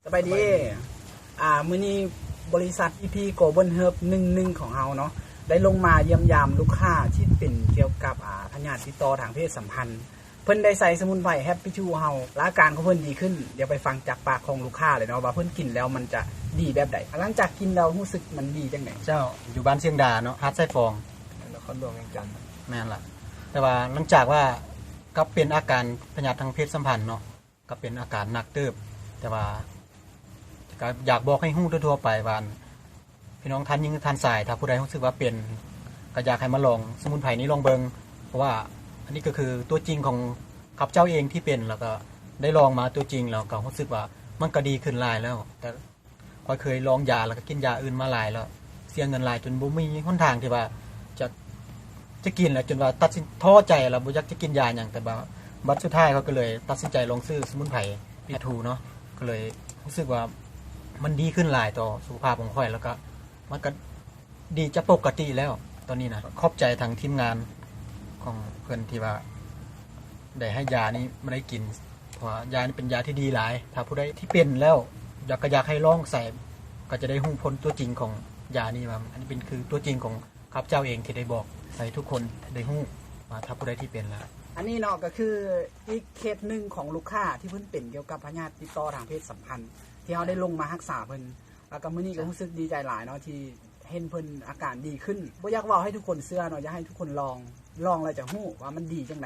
สบายดีมื้อนี้บริษัท EP Global Hub 11ของเราเนาะได้ลงมาเยี่ยมยามลูกค้าที่เป็นเกี่ยวกับพยาธิติดต่อทางเพศสัมพันธ์เพิ่นได้ใส่สมุนไพร Happy Chew เฮาและอาการของเพิ่นดีขึ้นเดี๋ยวไปฟังจากปากของลูกค้าเลยเนาะว่าเพิ่นกินแล้วมันจะดีแบบใดหลังจากกินแล้วรู้สึกมันดีจังได๋เจ้าอยู่บ้านเชียงดาเนาะฮัดไส้ฟอง นครหลวงเวียงจันทน์ แม่นล่ะแต่ว่าหลังจากว่าก็เป็นอาการพยาธิทางเพศสัมพันธ์เนาะก็เป็นอาการหนักเติบแต่ว่าก็อยากบอกให้ฮู้ทั่วๆไปว่าพี่น้องท่านยิงท่านสายถ้าผู้ใดรู้สึกว่าเป็นก็อยากให้มาลองสมุนไพรนี้ลองเบิงเพราะว่าอันนี้ก็คือตัวจริงของข้าพเจ้าเองที่เป็นแล้วก็ได้ลองมาตัวจริงแล้วก็รู้สึกว่ามันก็ดีขึ้นหลายแล้วแต่ค่อยเคยลองยาแล้วก็กินยาอื่นมาหลายแล้วเสียเงินหลายจนบ่มีหนทางที่ว่าจะกินแล้วจนว่าตัดสินท้อใจแล้วบ่อยากจะกินยาหยังแต่ว่าบัดสุดท้ายเขาก็เลยตัดสินใจลองซื้อสมุนไพรปีทูเนาะก็เลยรู้สึกว่ามันดีขึ้นหลายต่อสุขภาพของข่อยแล้วก็มันก็ดีจะปกติแล้วตอนนี้นะขอบใจทางทีมงานของเพิ่นที่ว่าได้ให้ยานี้มาได้กินเพราะว่ายานี้เป็นยาที่ดีหลายถ้าผู้ใดที่เป็นแล้วอยากให้ลองใส่ก็จะได้รู้ผลตัวจริงของยานี้ว่าอันนี้เป็นคือตัวจริงของข้าพเจ้าเองที่ได้บอกให้ทุกคนได้รู้ว่าถ้าผู้ใดที่เป็นแล้ว อันนี้เนาะก็คืออีกเคสหนึ่งของลูกค้าที่เพิ่นเป็นเกี่ยวกับพยาธิติดต่อทางเพศสัมพันธ์ที่เราได้ลงมารักษาเพิ่นแล้วก็มื้อนี้ก็รู้สึกดีใจหลายเนาะที่เห็นเพิ่นอาการดีขึ้นบ่อยากเว้าให้ทุกคนเชื่อเนาะอยากให้ทุกคนลองแล้วจะฮู้ว่ามันดีจังได